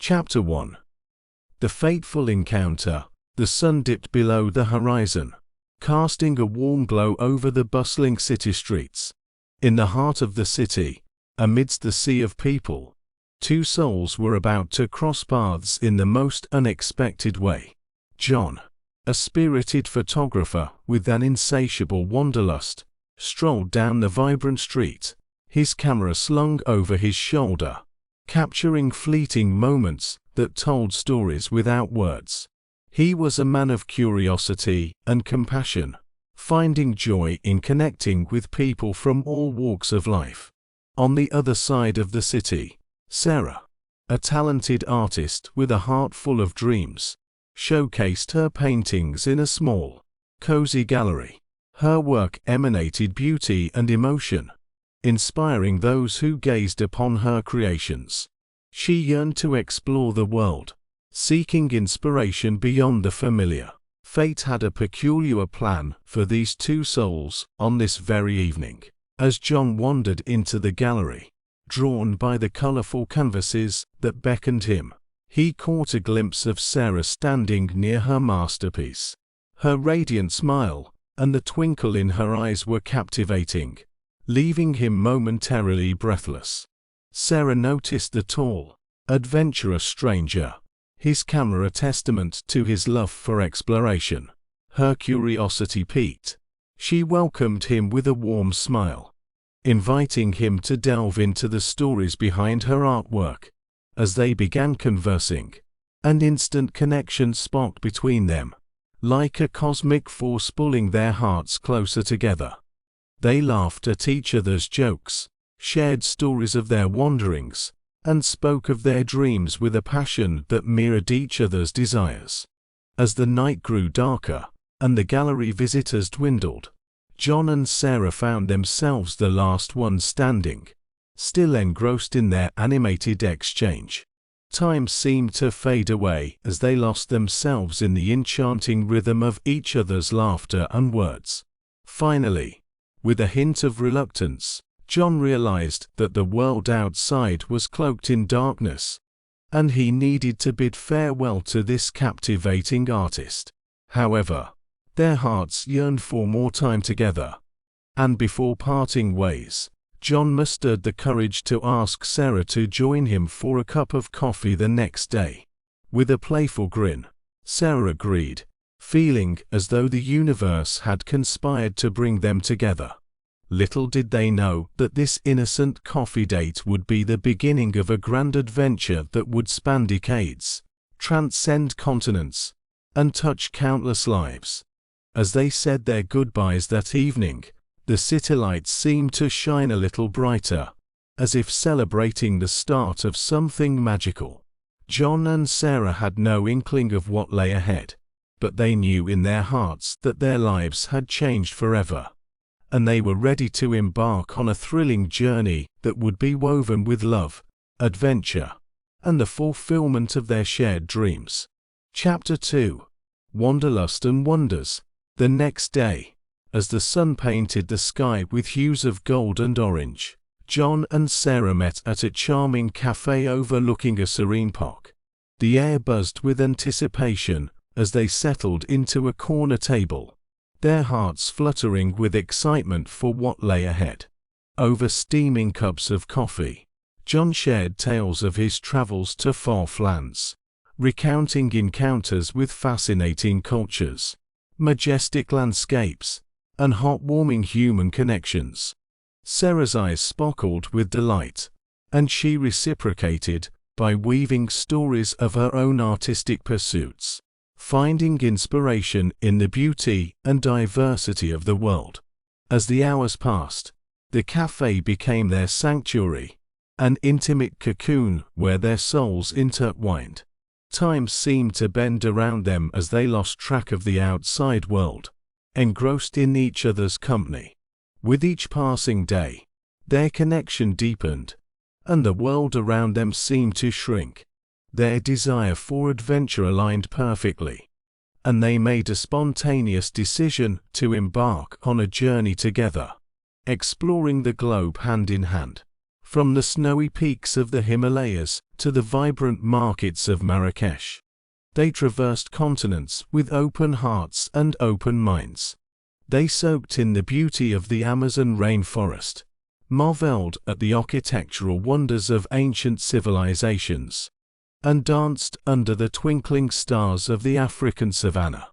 Chapter 1. The fateful encounter. The sun dipped below the horizon, casting a warm glow over the bustling city streets. In the heart of the city, amidst the sea of people, two souls were about to cross paths in the most unexpected way. John, a spirited photographer with an insatiable wanderlust, strolled down the vibrant street, his camera slung over his shoulder, capturing fleeting moments that told stories without words. He was a man of curiosity and compassion, finding joy in connecting with people from all walks of life. On the other side of the city, Sarah, a talented artist with a heart full of dreams, showcased her paintings in a small, cozy gallery. Her work emanated beauty and emotion, inspiring those who gazed upon her creations. She yearned to explore the world, seeking inspiration beyond the familiar. Fate had a peculiar plan for these two souls on this very evening. As John wandered into the gallery, drawn by the colorful canvases that beckoned him, he caught a glimpse of Sarah standing near her masterpiece. Her radiant smile and the twinkle in her eyes were captivating, leaving him momentarily breathless. Sarah noticed the tall, adventurous stranger, his camera a testament to his love for exploration. Her curiosity piqued. She welcomed him with a warm smile, inviting him to delve into the stories behind her artwork. As they began conversing, an instant connection sparked between them, like a cosmic force pulling their hearts closer together. They laughed at each other's jokes, shared stories of their wanderings, and spoke of their dreams with a passion that mirrored each other's desires. As the night grew darker, and the gallery visitors dwindled, John and Sarah found themselves the last ones standing, still engrossed in their animated exchange. Time seemed to fade away as they lost themselves in the enchanting rhythm of each other's laughter and words. Finally, with a hint of reluctance, John realized that the world outside was cloaked in darkness, and he needed to bid farewell to this captivating artist. However, their hearts yearned for more time together, and before parting ways, John mustered the courage to ask Sarah to join him for a cup of coffee the next day. With a playful grin, Sarah agreed, feeling as though the universe had conspired to bring them together. Little did they know that this innocent coffee date would be the beginning of a grand adventure that would span decades, transcend continents, and touch countless lives. As they said their goodbyes that evening, the city lights seemed to shine a little brighter, as if celebrating the start of something magical. John and Sarah had no inkling of what lay ahead, but they knew in their hearts that their lives had changed forever, and they were ready to embark on a thrilling journey that would be woven with love, adventure, and the fulfillment of their shared dreams. Chapter 2. Wanderlust and Wonders. The next day, as the sun painted the sky with hues of gold and orange, John and Sarah met at a charming cafe overlooking a serene park. The air buzzed with anticipation as they settled into a corner table, their hearts fluttering with excitement for what lay ahead. Over steaming cups of coffee, John shared tales of his travels to far lands, recounting encounters with fascinating cultures, majestic landscapes, and heartwarming human connections. Sarah's eyes sparkled with delight, and she reciprocated by weaving stories of her own artistic pursuits, finding inspiration in the beauty and diversity of the world. As the hours passed, the cafe became their sanctuary, an intimate cocoon where their souls intertwined. Time seemed to bend around them as they lost track of the outside world, engrossed in each other's company. With each passing day, their connection deepened, and the world around them seemed to shrink. Their desire for adventure aligned perfectly, and they made a spontaneous decision to embark on a journey together, exploring the globe hand in hand. from the snowy peaks of the Himalayas to the vibrant markets of Marrakesh. They traversed continents with open hearts and open minds. They soaked in the beauty of the Amazon rainforest, marveled at the architectural wonders of ancient civilizations, and danced under the twinkling stars of the African savanna.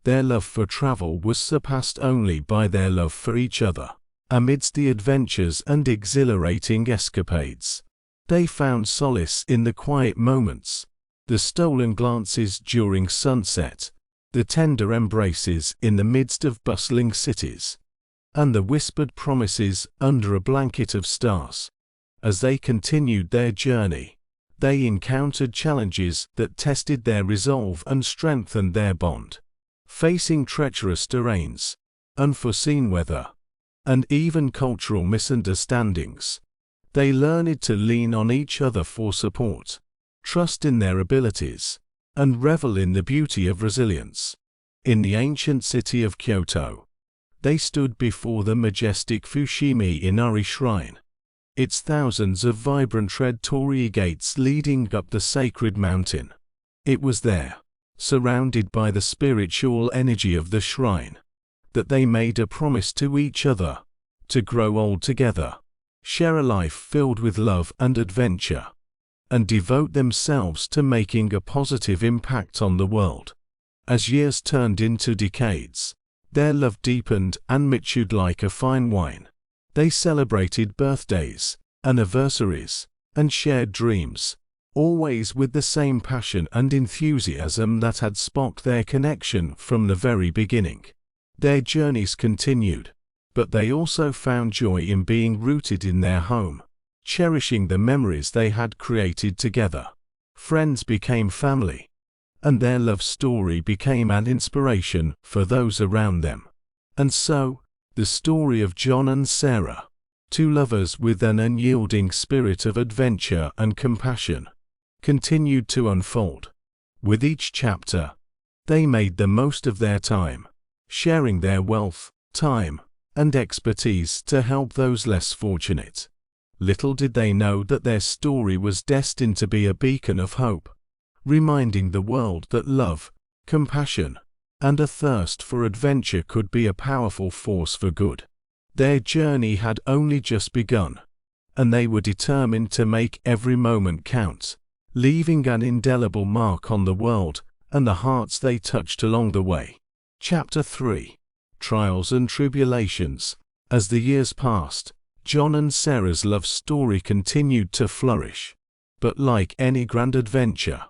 Their love for travel was surpassed only by their love for each other. Amidst the adventures and exhilarating escapades, they found solace in the quiet moments, the stolen glances during sunset, the tender embraces in the midst of bustling cities, and the whispered promises under a blanket of stars. As they continued their journey, they encountered challenges that tested their resolve and strengthened their bond. Facing treacherous terrains, unforeseen weather, and even cultural misunderstandings, they learned to lean on each other for support, trust in their abilities, and revel in the beauty of resilience. In the ancient city of Kyoto, they stood before the majestic Fushimi Inari Shrine, its thousands of vibrant red torii gates leading up the sacred mountain. It was there, surrounded by the spiritual energy of the shrine, that they made a promise to each other, to grow old together, share a life filled with love and adventure, and devote themselves to making a positive impact on the world. As years turned into decades, their love deepened and matured like a fine wine. They celebrated birthdays, anniversaries, and shared dreams, always with the same passion and enthusiasm that had sparked their connection from the very beginning. Their journeys continued, but they also found joy in being rooted in their home, cherishing the memories they had created together. Friends became family, and their love story became an inspiration for those around them. And so, the story of John and Sarah, two lovers with an unyielding spirit of adventure and compassion, continued to unfold. With each chapter, they made the most of their time, sharing their wealth, time, and expertise to help those less fortunate. Little did they know that their story was destined to be a beacon of hope, reminding the world that love, compassion, and a thirst for adventure could be a powerful force for good. Their journey had only just begun, and they were determined to make every moment count, leaving an indelible mark on the world and the hearts they touched along the way. Chapter 3: Trials and Tribulations. As the years passed, John and Sarah's love story continued to flourish. But like any grand adventure,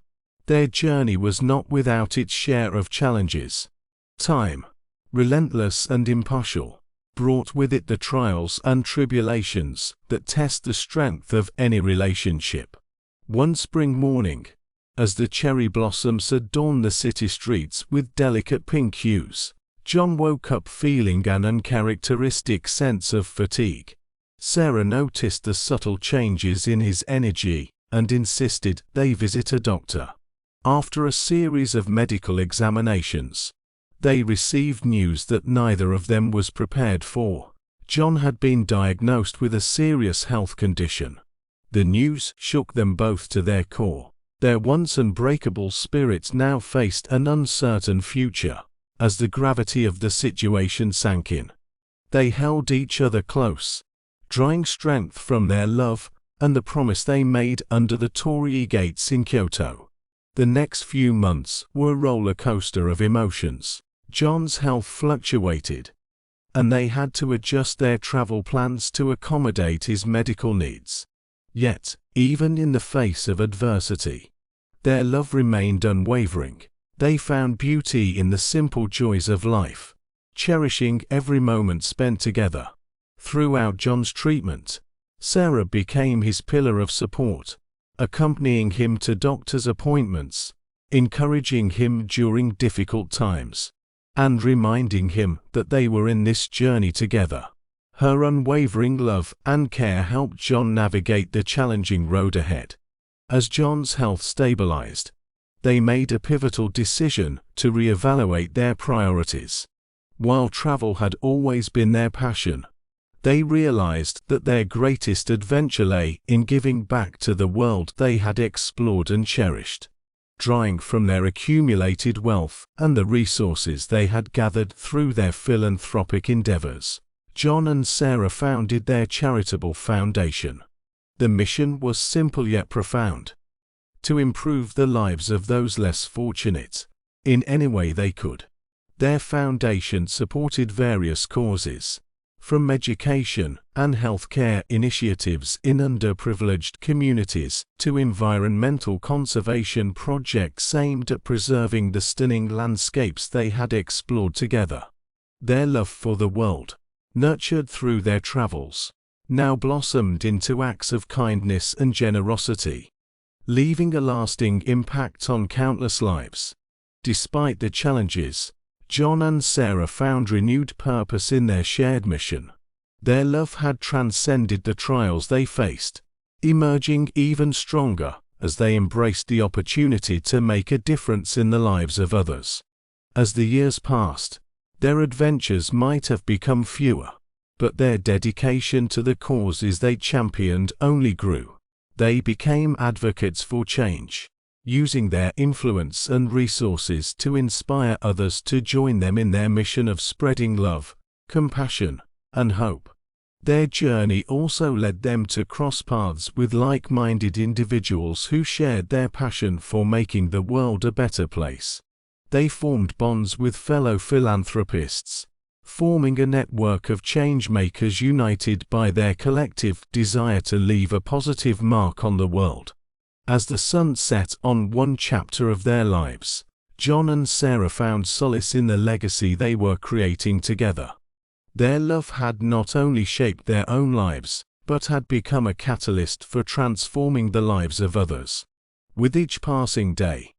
their journey was not without its share of challenges. Time, relentless and impartial, brought with it the trials and tribulations that test the strength of any relationship. One spring morning, as the cherry blossoms adorned the city streets with delicate pink hues, John woke up feeling an uncharacteristic sense of fatigue. Sarah noticed the subtle changes in his energy and insisted they visit a doctor. After a series of medical examinations, they received news that neither of them was prepared for. John had been diagnosed with a serious health condition. The news shook them both to their core. Their once unbreakable spirits now faced an uncertain future. As the gravity of the situation sank in, they held each other close, drawing strength from their love and the promise they made under the torii gates in Kyoto. The next few months were a roller coaster of emotions. John's health fluctuated, and they had to adjust their travel plans to accommodate his medical needs. Yet, even in the face of adversity, their love remained unwavering. They found beauty in the simple joys of life, cherishing every moment spent together. Throughout John's treatment, Sarah became his pillar of support, accompanying him to doctor's appointments, encouraging him during difficult times, and reminding him that they were in this journey together. Her unwavering love and care helped John navigate the challenging road ahead. As John's health stabilized, they made a pivotal decision to reevaluate their priorities. While travel had always been their passion, They realized that their greatest adventure lay in giving back to the world they had explored and cherished. Drawing from their accumulated wealth and the resources they had gathered through their philanthropic endeavors, John and Sarah founded their charitable foundation. The mission was simple yet profound: to improve the lives of those less fortunate, in any way they could. Their foundation supported various causes, from education and healthcare initiatives in underprivileged communities to environmental conservation projects aimed at preserving the stunning landscapes they had explored together. Their love for the world, nurtured through their travels, now blossomed into acts of kindness and generosity, leaving a lasting impact on countless lives. Despite the challenges, John and Sarah found renewed purpose in their shared mission. Their love had transcended the trials they faced, emerging even stronger as they embraced the opportunity to make a difference in the lives of others. As the years passed, their adventures might have become fewer, but their dedication to the causes they championed only grew. They became advocates for change, using their influence and resources to inspire others to join them in their mission of spreading love, compassion, and hope. Their journey also led them to cross paths with like-minded individuals who shared their passion for making the world a better place. They formed bonds with fellow philanthropists, forming a network of change-makers united by their collective desire to leave a positive mark on the world. As the sun set on one chapter of their lives, John and Sarah found solace in the legacy they were creating together. Their love had not only shaped their own lives, but had become a catalyst for transforming the lives of others. With each passing day,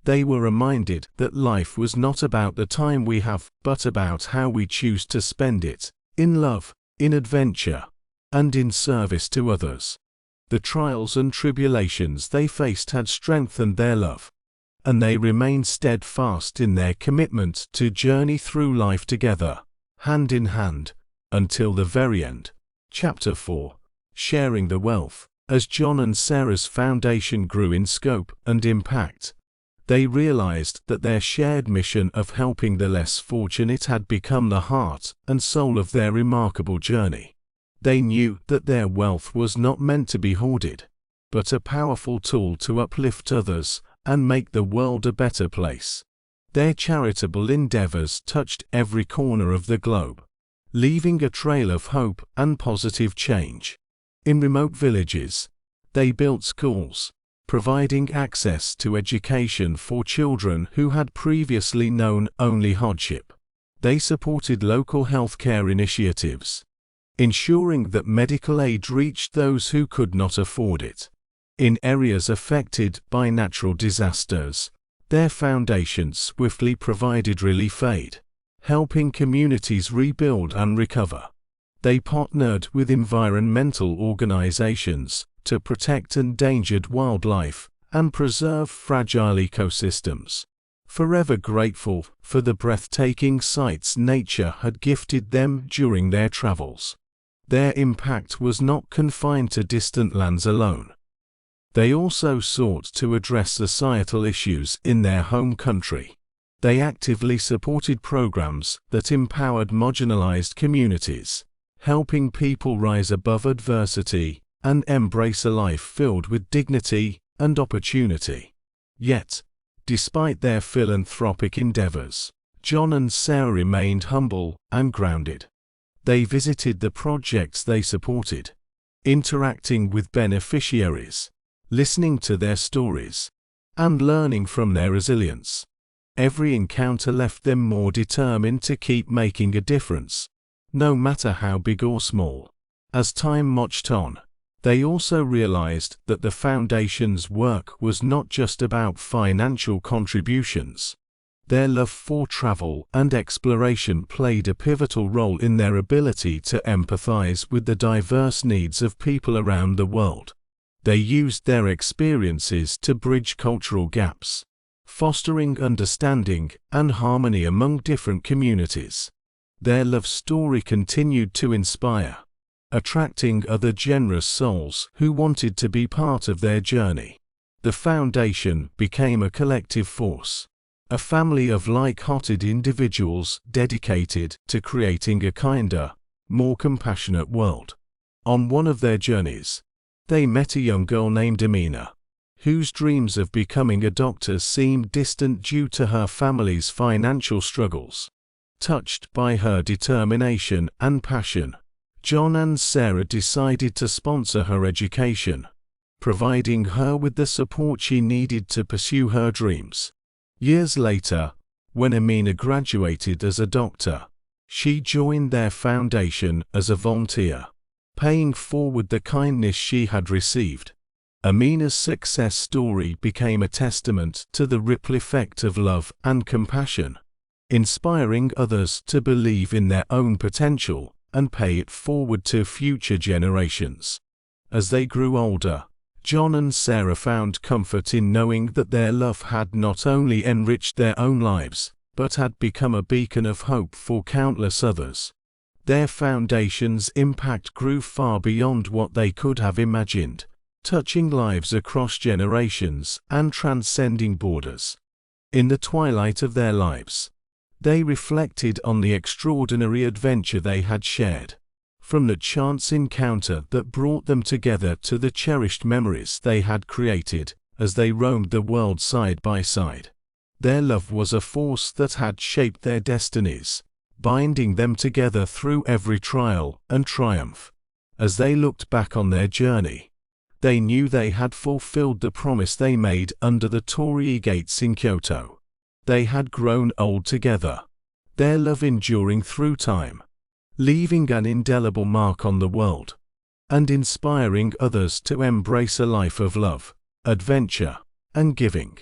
they were reminded that life was not about the time we have, but about how we choose to spend it, in love, in adventure, and in service to others. The trials and tribulations they faced had strengthened their love, and they remained steadfast in their commitment to journey through life together, hand in hand, until the very end. Chapter 4: Sharing the Wealth. As John and Sarah's foundation grew in scope and impact, they realized that their shared mission of helping the less fortunate had become the heart and soul of their remarkable journey. They knew that their wealth was not meant to be hoarded, but a powerful tool to uplift others and make the world a better place. Their charitable endeavors touched every corner of the globe, leaving a trail of hope and positive change. In remote villages, they built schools, providing access to education for children who had previously known only hardship. They supported local healthcare initiatives, ensuring that medical aid reached those who could not afford it. In areas affected by natural disasters, their foundation swiftly provided relief aid, helping communities rebuild and recover. They partnered with environmental organizations to protect endangered wildlife and preserve fragile ecosystems, forever grateful for the breathtaking sights nature had gifted them during their travels. Their impact was not confined to distant lands alone. They also sought to address societal issues in their home country. They actively supported programs that empowered marginalized communities, helping people rise above adversity and embrace a life filled with dignity and opportunity. Yet, despite their philanthropic endeavors, John and Sarah remained humble and grounded. They visited the projects they supported, interacting with beneficiaries, listening to their stories, and learning from their resilience. Every encounter left them more determined to keep making a difference, no matter how big or small. As time marched on, they also realized that the foundation's work was not just about financial contributions. Their love for travel and exploration played a pivotal role in their ability to empathize with the diverse needs of people around the world. They used their experiences to bridge cultural gaps, fostering understanding and harmony among different communities. Their love story continued to inspire, attracting other generous souls who wanted to be part of their journey. The foundation became a collective force, a family of like-hearted individuals dedicated to creating a kinder, more compassionate world. On one of their journeys, they met a young girl named Amina, whose dreams of becoming a doctor seemed distant due to her family's financial struggles. Touched by her determination and passion, John and Sarah decided to sponsor her education, providing her with the support she needed to pursue her dreams. Years later, when Amina graduated as a doctor, she joined their foundation as a volunteer, paying forward the kindness she had received. Amina's success story became a testament to the ripple effect of love and compassion, inspiring others to believe in their own potential and pay it forward to future generations. As they grew older, John and Sarah found comfort in knowing that their love had not only enriched their own lives, but had become a beacon of hope for countless others. Their foundation's impact grew far beyond what they could have imagined, touching lives across generations and transcending borders. In the twilight of their lives, they reflected on the extraordinary adventure they had shared, from the chance encounter that brought them together to the cherished memories they had created as they roamed the world side by side. Their love was a force that had shaped their destinies, binding them together through every trial and triumph. As they looked back on their journey, they knew they had fulfilled the promise they made under the Torii Gates in Kyoto. They had grown old together, their love enduring through time, leaving an indelible mark on the world, and inspiring others to embrace a life of love, adventure, and giving.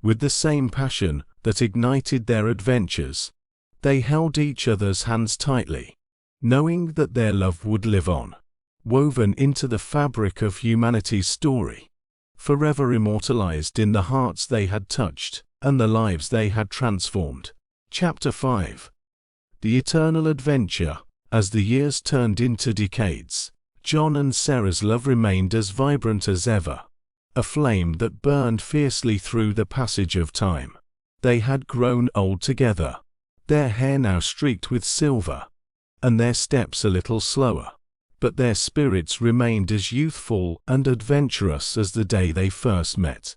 With the same passion that ignited their adventures, they held each other's hands tightly, knowing that their love would live on, woven into the fabric of humanity's story, forever immortalized in the hearts they had touched and the lives they had transformed. Chapter 5. The Eternal Adventure. As the years turned into decades, John and Sarah's love remained as vibrant as ever, a flame that burned fiercely through the passage of time. They had grown old together, their hair now streaked with silver, and their steps a little slower, but their spirits remained as youthful and adventurous as the day they first met.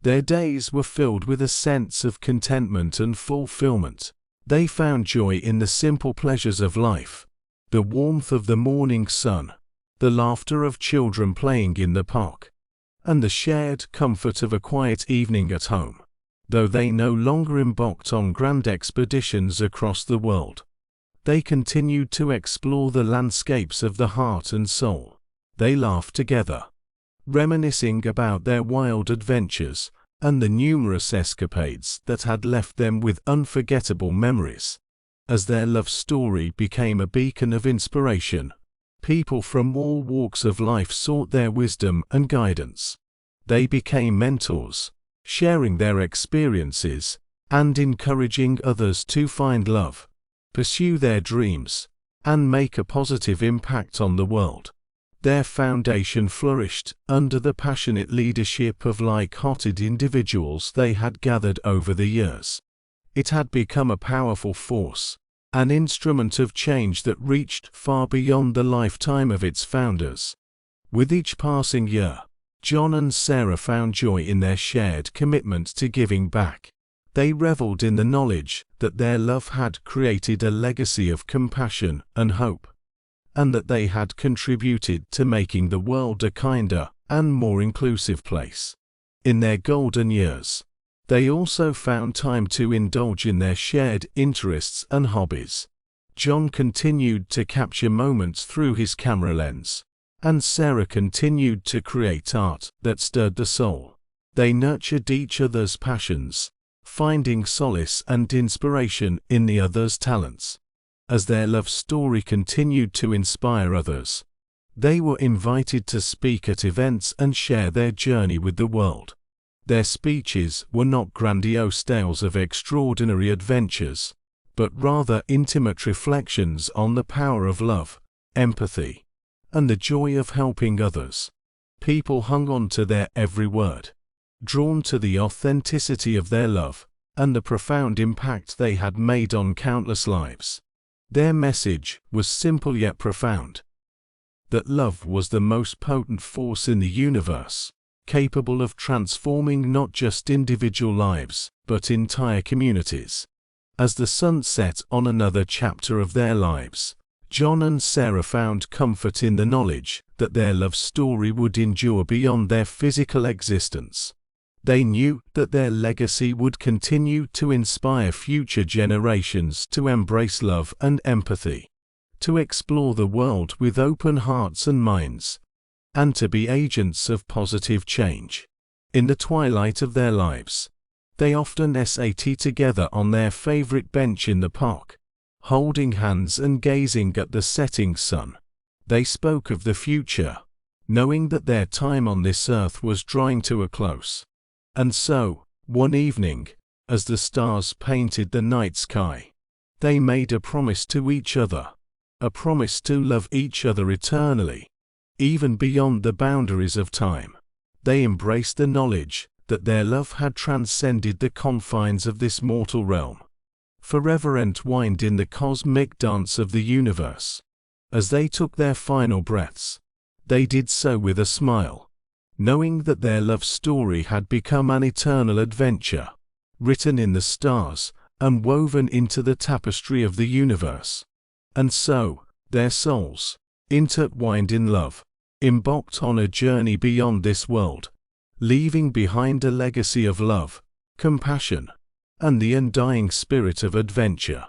Their days were filled with a sense of contentment and fulfillment. They found joy in the simple pleasures of life, the warmth of the morning sun, the laughter of children playing in the park, and the shared comfort of a quiet evening at home. Though they no longer embarked on grand expeditions across the world, they continued to explore the landscapes of the heart and soul. They laughed together, reminiscing about their wild adventures and the numerous escapades that had left them with unforgettable memories. As their love story became a beacon of inspiration, people from all walks of life sought their wisdom and guidance. They became mentors, sharing their experiences and encouraging others to find love, pursue their dreams, and make a positive impact on the world. Their foundation flourished under the passionate leadership of like-hearted individuals they had gathered over the years. It had become a powerful force, an instrument of change that reached far beyond the lifetime of its founders. With each passing year, John and Sarah found joy in their shared commitment to giving back. They reveled in the knowledge that their love had created a legacy of compassion and hope, and that they had contributed to making the world a kinder and more inclusive place. In their golden years, they also found time to indulge in their shared interests and hobbies. John continued to capture moments through his camera lens, and Sarah continued to create art that stirred the soul. They nurtured each other's passions, finding solace and inspiration in the other's talents. As their love story continued to inspire others, they were invited to speak at events and share their journey with the world. Their speeches were not grandiose tales of extraordinary adventures, but rather intimate reflections on the power of love, empathy, and the joy of helping others. People hung on to their every word, drawn to the authenticity of their love and the profound impact they had made on countless lives. Their message was simple yet profound: that love was the most potent force in the universe, capable of transforming not just individual lives, but entire communities. As the sun set on another chapter of their lives, John and Sarah found comfort in the knowledge that their love story would endure beyond their physical existence. They knew that their legacy would continue to inspire future generations to embrace love and empathy, to explore the world with open hearts and minds, and to be agents of positive change. In the twilight of their lives, they often sat together on their favorite bench in the park, holding hands and gazing at the setting sun. They spoke of the future, knowing that their time on this earth was drawing to a close. And so, one evening, as the stars painted the night sky, they made a promise to each other, a promise to love each other eternally, even beyond the boundaries of time. They embraced the knowledge that their love had transcended the confines of this mortal realm, forever entwined in the cosmic dance of the universe. As they took their final breaths, they did so with a smile, knowing that their love story had become an eternal adventure, written in the stars and woven into the tapestry of the universe. And so, their souls, intertwined in love, embarked on a journey beyond this world, leaving behind a legacy of love, compassion, and the undying spirit of adventure.